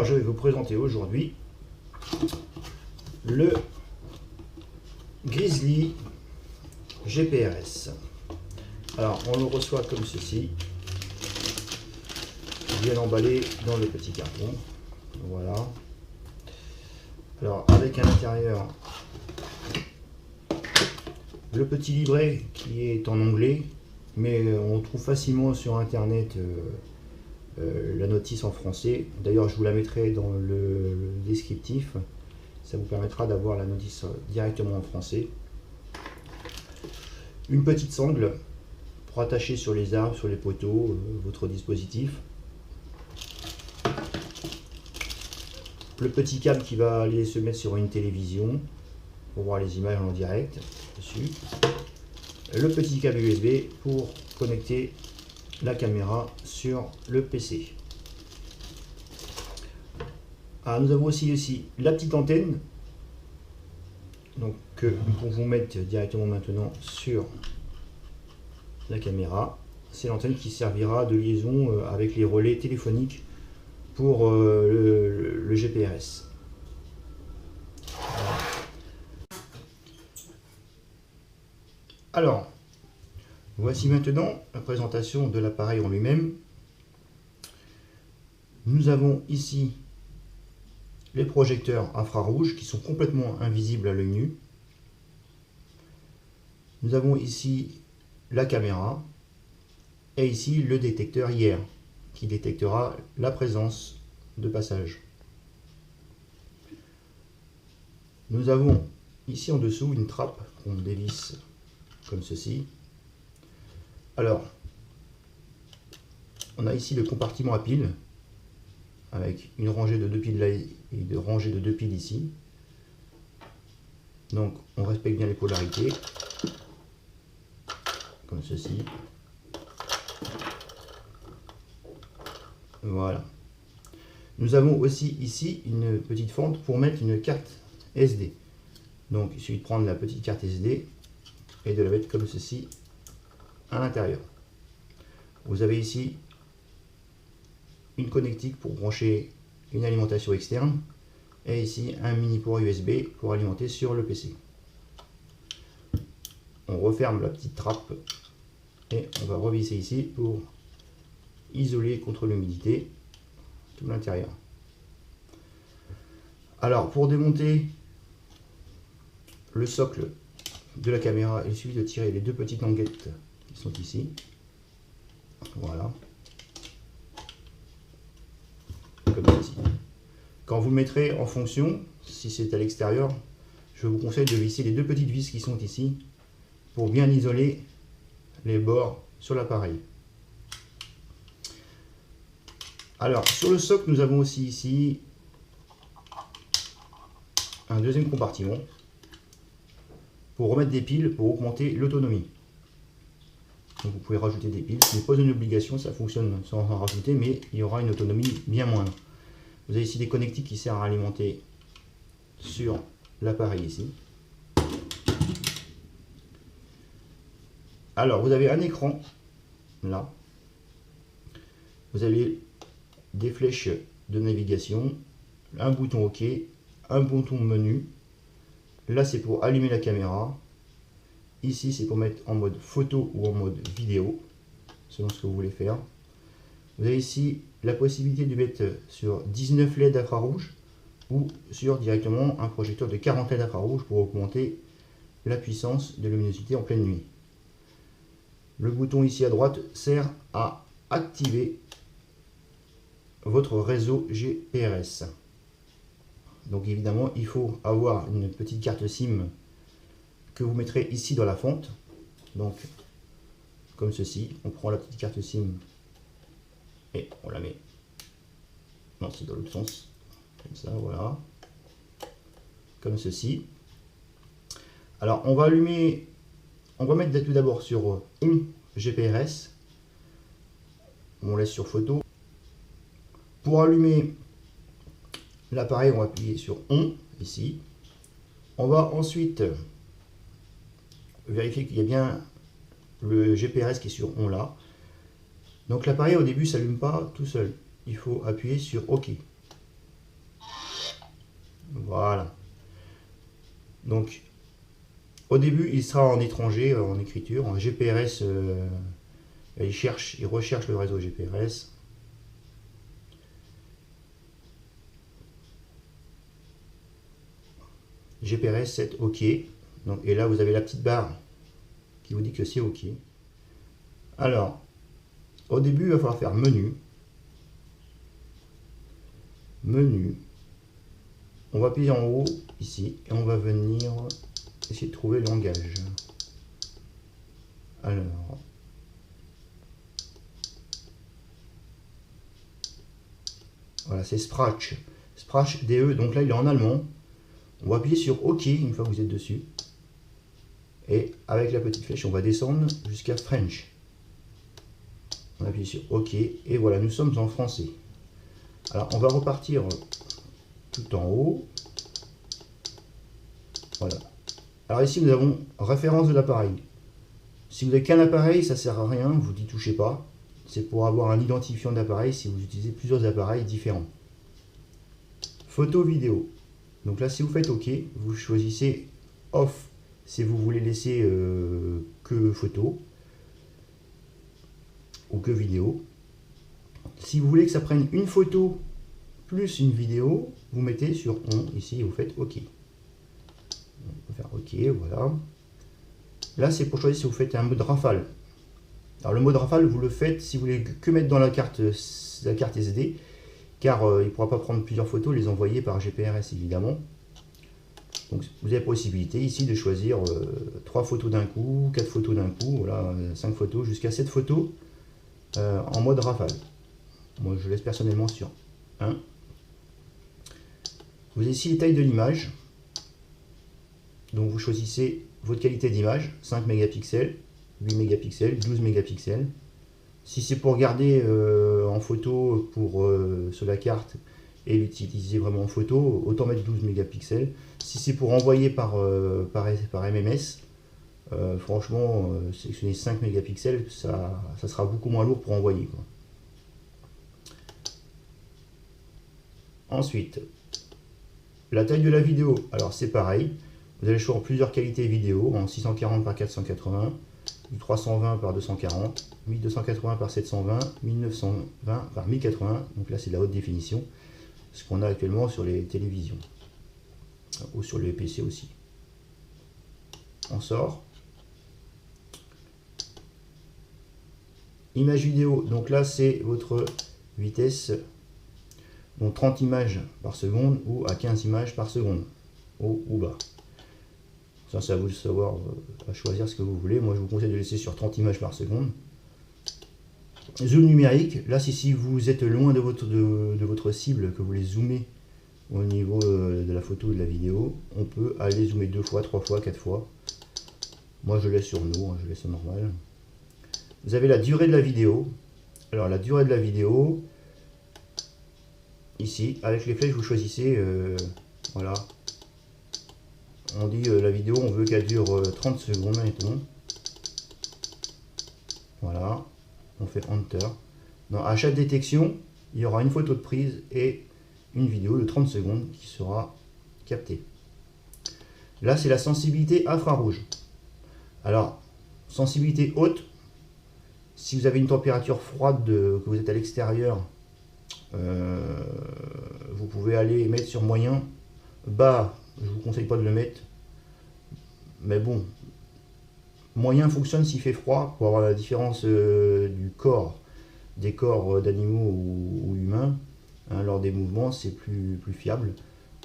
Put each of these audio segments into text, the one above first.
Alors, je vais vous présenter aujourd'hui le Grizzly GPRS. Alors, on le reçoit comme ceci, bien emballé dans le petit carton. Voilà. Alors, avec à l'intérieur le petit livret qui est en anglais, mais on trouve facilement sur internet la notice en français. D'ailleurs, je vous la mettrai dans le descriptif. Ça vous permettra d'avoir la notice directement en français. Une petite sangle pour attacher sur les arbres, sur les poteaux, votre dispositif. Le petit câble qui va aller se mettre sur une télévision pour voir les images en direct dessus. Le petit câble USB pour connecter la caméra sur le PC. Ah, nous avons aussi la petite antenne, donc que nous pouvons mettre directement maintenant sur la caméra. C'est l'antenne qui servira de liaison avec les relais téléphoniques pour le GPRS. Alors, voici maintenant la présentation de l'appareil en lui-même. Nous avons ici les projecteurs infrarouges qui sont complètement invisibles à l'œil nu. Nous avons ici la caméra et ici le détecteur IR qui détectera la présence de passage. Nous avons ici en dessous une trappe qu'on dévisse comme ceci. Alors, on a ici le compartiment à piles avec une rangée de 2 piles là et une rangée de 2 piles ici. Donc, on respecte bien les polarités comme ceci. Voilà. Nous avons aussi ici une petite fente pour mettre une carte SD. Donc, il suffit de prendre la petite carte SD et de la mettre comme ceci à l'intérieur. Vous avez ici une connectique pour brancher une alimentation externe et ici un mini port USB pour alimenter sur le PC. On referme la petite trappe et on va revisser ici pour isoler contre l'humidité tout l'intérieur. Alors, pour démonter le socle de la caméra, il suffit de tirer les deux petites languettes qui sont ici. Voilà. Comme ceci. Quand vous le mettrez en fonction, si c'est à l'extérieur, je vous conseille de visser les deux petites vis qui sont ici pour bien isoler les bords sur l'appareil. Alors, sur le socle, nous avons aussi ici un deuxième compartiment pour remettre des piles pour augmenter l'autonomie. Donc vous pouvez rajouter des piles, ce n'est pas une obligation, ça fonctionne sans en rajouter, mais il y aura une autonomie bien moindre. Vous avez ici des connectiques qui servent à alimenter sur l'appareil ici. Alors vous avez un écran là, vous avez des flèches de navigation, un bouton OK, un bouton menu. Là, c'est pour allumer la caméra. Ici, c'est pour mettre en mode photo ou en mode vidéo, selon ce que vous voulez faire. Vous avez ici la possibilité de mettre sur 19 LED infrarouge ou sur directement un projecteur de 40 LED infrarouge pour augmenter la puissance de luminosité en pleine nuit. Le bouton ici à droite sert à activer votre réseau GPRS. Donc évidemment, il faut avoir une petite carte SIM que vous mettrez ici dans la fente. Donc, comme ceci, on prend la petite carte SIM et on la met. Non, c'est dans l'autre sens. Comme ça, voilà. Comme ceci. Alors, on va allumer. On va mettre tout d'abord sur On GPRS. On laisse sur photo. Pour allumer l'appareil, on va appuyer sur On, ici. On va ensuite vérifier qu'il y a bien le GPRS qui est sur On là. Donc l'appareil au début ne s'allume pas tout seul. Il faut appuyer sur OK. Voilà. Donc, au début, il sera en étranger, en écriture, en GPRS. Il recherche le réseau GPRS. GPRS 7 OK. Donc, et là, vous avez la petite barre qui vous dit que c'est OK. Alors, au début, il va falloir faire menu. Menu. On va appuyer en haut, ici, et on va venir essayer de trouver le langage. Alors, voilà, c'est Sprach. Sprach DE, donc là, il est en allemand. On va appuyer sur OK une fois que vous êtes dessus. Et avec la petite flèche, on va descendre jusqu'à French. On appuie sur OK. Et voilà, nous sommes en français. Alors, on va repartir tout en haut. Voilà. Alors ici, nous avons référence de l'appareil. Si vous n'avez qu'un appareil, ça ne sert à rien, vous n'y touchez pas. C'est pour avoir un identifiant d'appareil si vous utilisez plusieurs appareils différents. Photo vidéo. Donc là, si vous faites OK, vous choisissez Off si vous voulez laisser que photo ou que vidéo. Si vous voulez que ça prenne une photo plus une vidéo, vous mettez sur On ici et vous faites OK. On peut faire OK, voilà. Là, c'est pour choisir si vous faites un mode rafale. Alors le mode rafale, vous le faites si vous voulez que mettre dans la carte SD, car il ne pourra pas prendre plusieurs photos et les envoyer par GPRS évidemment. Donc vous avez la possibilité ici de choisir 3 photos d'un coup, 4 photos d'un coup, voilà, 5 photos, jusqu'à 7 photos en mode rafale. Moi je laisse personnellement sur 1. Vous avez ici les tailles de l'image. Donc vous choisissez votre qualité d'image, 5 mégapixels, 8 mégapixels, 12 mégapixels. Si c'est pour garder en photo sur la carte et l'utiliser vraiment en photo, autant mettre 12 mégapixels. Si c'est pour envoyer par MMS, franchement, sélectionner 5 mégapixels, ça sera beaucoup moins lourd pour envoyer, quoi. Ensuite, la taille de la vidéo, alors c'est pareil. Vous avez le choix en plusieurs qualités vidéo, en 640 par 480, 320 par 240, 1280 par 720, 1920 par 1080, donc là c'est de la haute définition, ce qu'on a actuellement sur les télévisions, ou sur les PC aussi. On sort. Image vidéo, donc là c'est votre vitesse, donc 30 images par seconde ou à 15 images par seconde, haut ou bas. Ça, c'est à vous de savoir, à choisir ce que vous voulez. Moi, je vous conseille de laisser sur 30 images par seconde. Zoom numérique. Là, si vous êtes loin de votre cible, que vous voulez zoomer au niveau de la photo ou de la vidéo, on peut aller zoomer 2 fois, 3 fois, 4 fois. Moi, je laisse sur no, hein, je laisse en normal. Vous avez la durée de la vidéo. Alors, la durée de la vidéo, ici, avec les flèches, vous choisissez, voilà. On dit la vidéo, on veut qu'elle dure 30 secondes, mettons. Voilà, on fait Enter. Dans achat de détection, il y aura une photo de prise et une vidéo de 30 secondes qui sera captée. Là, c'est la sensibilité infrarouge. Alors, sensibilité haute, si vous avez une température froide, que vous êtes à l'extérieur, vous pouvez aller mettre sur moyen. Bas, je vous conseille pas de le mettre, mais bon, moyen fonctionne s'il fait froid pour avoir la différence du corps, des corps d'animaux ou humains, hein, lors des mouvements, c'est plus fiable.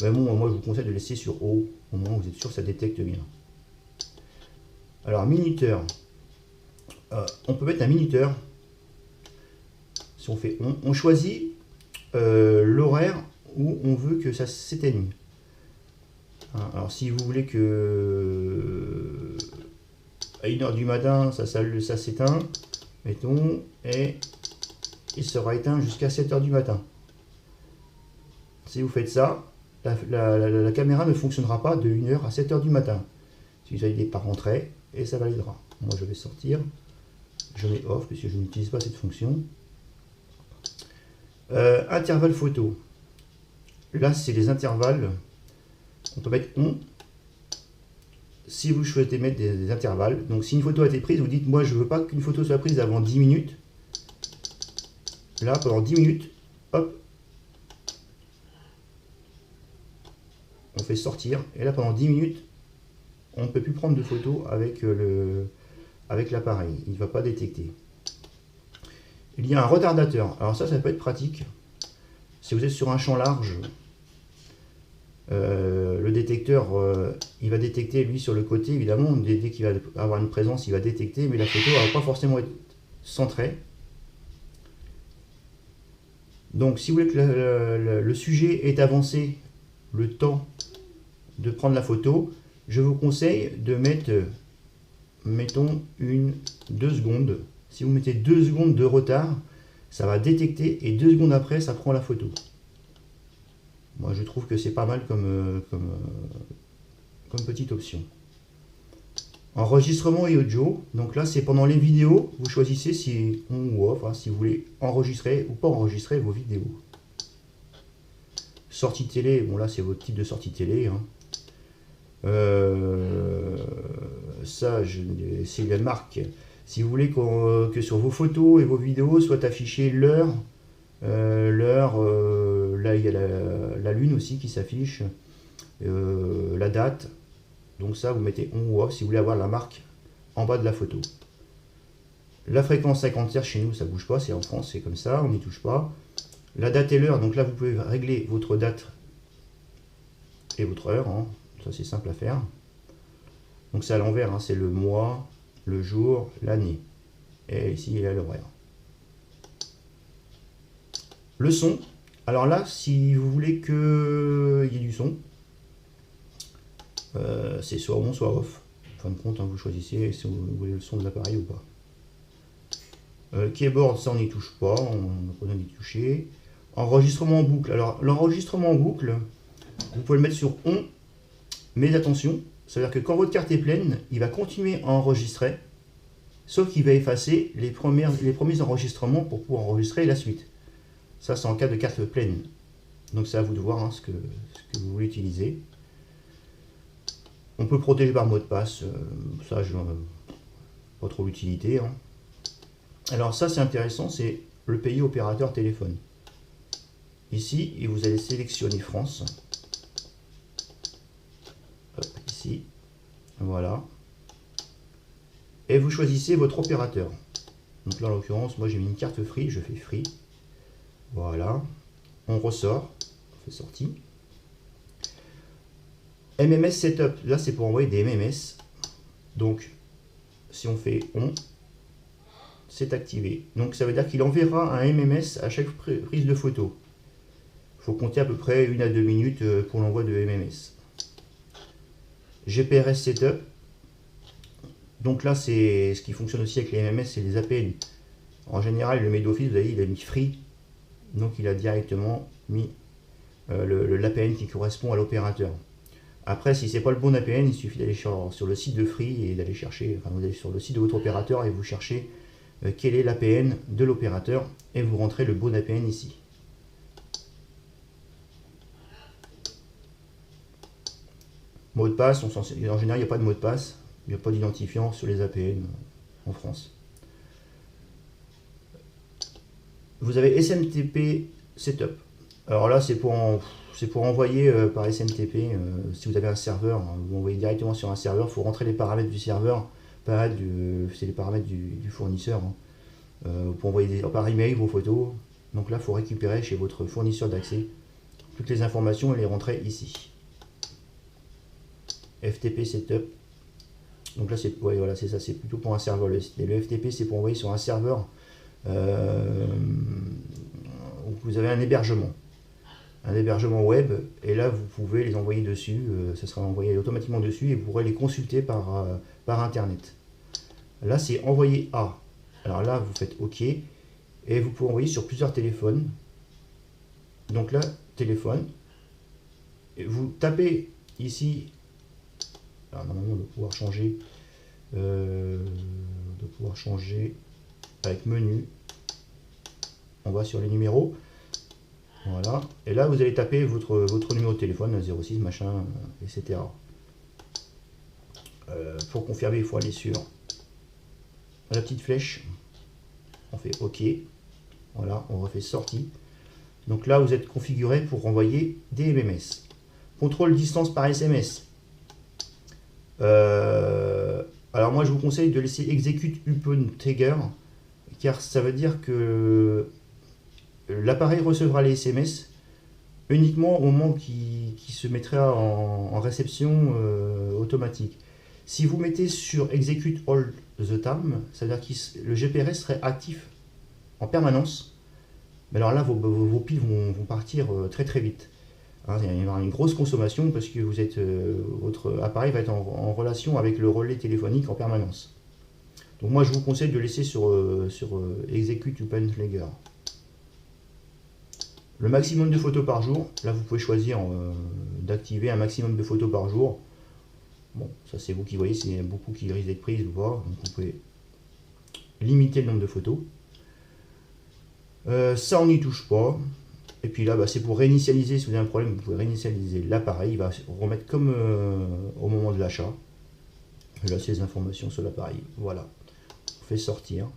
Mais bon, moi je vous conseille de laisser sur haut, au moins vous êtes sûr que ça détecte bien. Alors minuteur, on peut mettre un minuteur. Si on fait on choisit l'horaire où on veut que ça s'éteigne. Alors si vous voulez que à 1h du matin ça s'éteint, mettons, et il sera éteint jusqu'à 7h du matin. Si vous faites ça, la caméra ne fonctionnera pas de 1h à 7h du matin. Si vous validez par entrée, et ça validera. Moi je vais sortir, je mets off puisque je n'utilise pas cette fonction. Intervalle photo. Là c'est les intervalles. On peut mettre on. Si vous souhaitez mettre des intervalles, donc si une photo a été prise, vous dites moi je veux pas qu'une photo soit prise avant 10 minutes. Là, pendant 10 minutes, hop, on fait sortir. Et là, pendant 10 minutes, on ne peut plus prendre de photos avec l'appareil. Il ne va pas détecter. Il y a un retardateur. Alors ça peut être pratique. Si vous êtes sur un champ large, le détecteur, il va détecter, lui, sur le côté, évidemment. Dès qu'il va avoir une présence, il va détecter, mais la photo ne va pas forcément être centrée. Donc, si vous voulez que le sujet est avancé, le temps de prendre la photo, je vous conseille de mettre, mettons, 2 secondes. Si vous mettez 2 secondes de retard, ça va détecter et 2 secondes après, ça prend la photo. Moi, je trouve que c'est pas mal comme petite option. Enregistrement et audio. Donc là, c'est pendant les vidéos. Vous choisissez si on ou off, hein, si vous voulez enregistrer ou pas enregistrer vos vidéos. Sortie télé. Bon, là, c'est votre type de sortie télé. Hein. Ça, c'est la marque. Si vous voulez que sur vos photos et vos vidéos soit affichée l'heure, là il y a la lune aussi qui s'affiche, la date. Donc ça, vous mettez on ou off si vous voulez avoir la marque en bas de la photo. La fréquence 50 Hz chez nous, ça bouge pas, c'est en France, c'est comme ça, on n'y touche pas. La date et l'heure, donc là vous pouvez régler votre date et votre heure, hein. Ça c'est simple à faire. Donc c'est à l'envers, hein. C'est le mois, le jour, l'année. Et ici il y a l'horaire. Le son, alors là si vous voulez qu'il y ait du son, c'est soit on soit off. En fin de compte, hein, vous choisissez si vous voulez le son de l'appareil ou pas. Keyboard, ça on n'y touche pas, on n'a pas besoin d'y toucher. Enregistrement en boucle. Alors l'enregistrement en boucle, vous pouvez le mettre sur on, mais attention, ça veut dire que quand votre carte est pleine, il va continuer à enregistrer, sauf qu'il va effacer les premiers enregistrements pour pouvoir enregistrer la suite. Ça c'est en cas de carte pleine. Donc c'est à vous de voir, hein, ce que vous voulez utiliser. On peut protéger par mot de passe, ça je pas trop l'utilité. Hein. Alors ça c'est intéressant, c'est le pays opérateur téléphone. Ici, et vous allez sélectionner France. Hop, ici, voilà. Et vous choisissez votre opérateur. Donc là en l'occurrence, moi j'ai mis une carte Free, je fais Free. Voilà. On ressort, on fait sortie. MMS Setup, là c'est pour envoyer des MMS. Donc, si on fait on, c'est activé. Donc ça veut dire qu'il enverra un MMS à chaque prise de photo. Il faut compter à peu près 1 à 2 minutes pour l'envoi de MMS. GPRS Setup. Donc là, c'est ce qui fonctionne aussi avec les MMS, c'est les APN. En général, il le met d'office, vous voyez, il a mis Free. Donc il a directement mis l'APN qui correspond à l'opérateur. Après, si c'est pas le bon APN, il suffit d'aller sur le site de Free et d'aller chercher, enfin vous allez sur le site de votre opérateur et vous cherchez quel est l'APN de l'opérateur et vous rentrez le bon APN ici. Mot de passe, en général il n'y a pas de mot de passe, il n'y a pas d'identifiant sur les APN en France. Vous avez SMTP Setup. Alors là c'est pour envoyer par SMTP, si vous avez un serveur, hein, vous envoyez directement sur un serveur, il faut rentrer les paramètres du serveur, c'est les paramètres du fournisseur. Hein. Pour envoyer par email vos photos, donc là il faut récupérer chez votre fournisseur d'accès toutes les informations et les rentrer ici. FTP Setup. Donc là c'est voilà, c'est ça, c'est plutôt pour un serveur. Le FTP c'est pour envoyer sur un serveur où vous avez un hébergement web et là vous pouvez les envoyer dessus, ça sera envoyé automatiquement dessus et vous pourrez les consulter par internet. Là c'est envoyer à. Alors là vous faites OK et vous pouvez envoyer sur plusieurs téléphones. Donc là téléphone, et vous tapez ici. Alors normalement on doit pouvoir changer avec menu. On va sur les numéros. Voilà. Et là, vous allez taper votre numéro de téléphone, 06, machin, etc. Pour confirmer, il faut aller sur la petite flèche. On fait OK. Voilà, on refait sortie. Donc là, vous êtes configuré pour envoyer des MMS. Contrôle distance par SMS. Alors moi, je vous conseille de laisser execute upon trigger, car ça veut dire que l'appareil recevra les SMS uniquement au moment qui se mettra en réception automatique. Si vous mettez sur execute all the time, ça veut dire que le GPRS serait actif en permanence. Mais alors là, vos piles vont partir très très vite. Hein, il y aura une grosse consommation parce que votre appareil va être en relation avec le relais téléphonique en permanence. Donc moi, je vous conseille de laisser sur execute upon trigger. Le maximum de photos par jour, là vous pouvez choisir d'activer un maximum de photos par jour. Bon, ça c'est vous qui voyez, s'il y a beaucoup qui risquent d'être prises ou pas. Donc vous pouvez limiter le nombre de photos. Ça on n'y touche pas. Et puis là, c'est pour réinitialiser. Si vous avez un problème, vous pouvez réinitialiser l'appareil. Il va remettre comme au moment de l'achat. Là, c'est les informations sur l'appareil. Voilà. On fait sortir.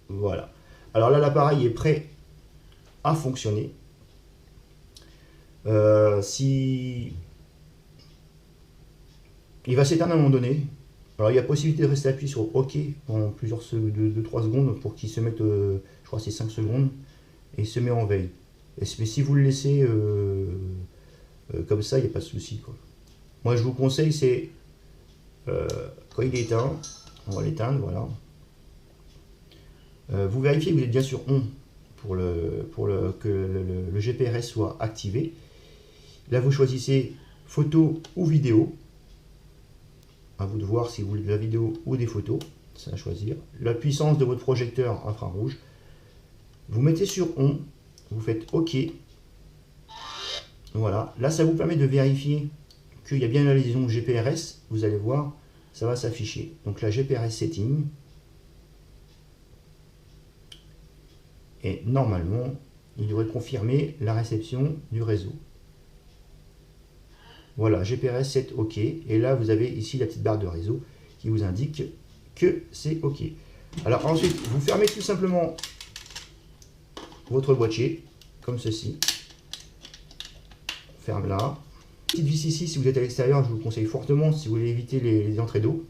Voilà. Alors là, l'appareil est prêt à fonctionner. Si il va s'éteindre à un moment donné, alors il y a possibilité de rester appuyé sur OK pendant plusieurs 2-3 secondes pour qu'il se mette, je crois que c'est 5 secondes, et il se met en veille. Mais si vous le laissez comme ça, il n'y a pas de souci, quoi. Moi je vous conseille, c'est quand il est éteint, on va l'éteindre, voilà. Vous vérifiez que vous êtes bien sur on que le GPRS soit activé. Là vous choisissez photo ou vidéo. À vous de voir si vous voulez de la vidéo ou des photos, c'est à choisir. La puissance de votre projecteur infrarouge. Vous mettez sur on, vous faites OK. Voilà, là ça vous permet de vérifier qu'il y a bien la liaison GPRS. Vous allez voir, ça va s'afficher. Donc la GPRS setting. Et normalement, il devrait confirmer la réception du réseau. Voilà, GPRS 7 OK. Et là, vous avez ici la petite barre de réseau qui vous indique que c'est OK. Alors ensuite, vous fermez tout simplement votre boîtier, comme ceci. Ferme là. Petite vis ici, si vous êtes à l'extérieur, je vous conseille fortement, si vous voulez éviter les entrées d'eau.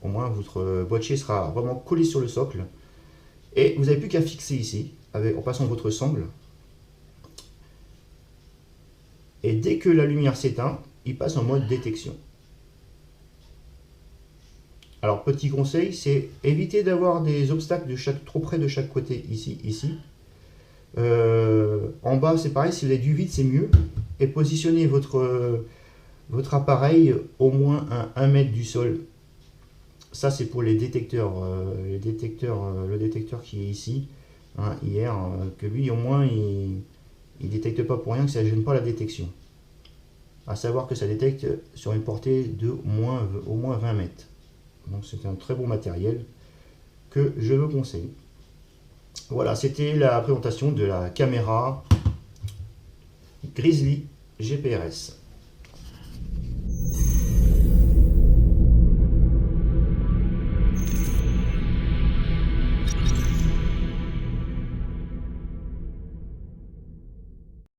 Au moins, votre boîtier sera vraiment collé sur le socle. Et vous n'avez plus qu'à fixer ici, en passant votre sangle. Et dès que la lumière s'éteint, il passe en mode détection. Alors, petit conseil, c'est éviter d'avoir des obstacles trop près de chaque côté, ici. En bas, c'est pareil, si vous avez du vide, c'est mieux. Et positionnez votre appareil au moins à 1 mètre du sol. Ça, c'est pour les détecteurs. Le détecteur qui est ici, hein, hier, que lui, au moins, il détecte pas pour rien, que ça ne gêne pas la détection. À savoir que ça détecte sur une portée de au moins 20 mètres. Donc c'est un très bon matériel que je vous conseille. Voilà, c'était la présentation de la caméra Grizzly GPRS.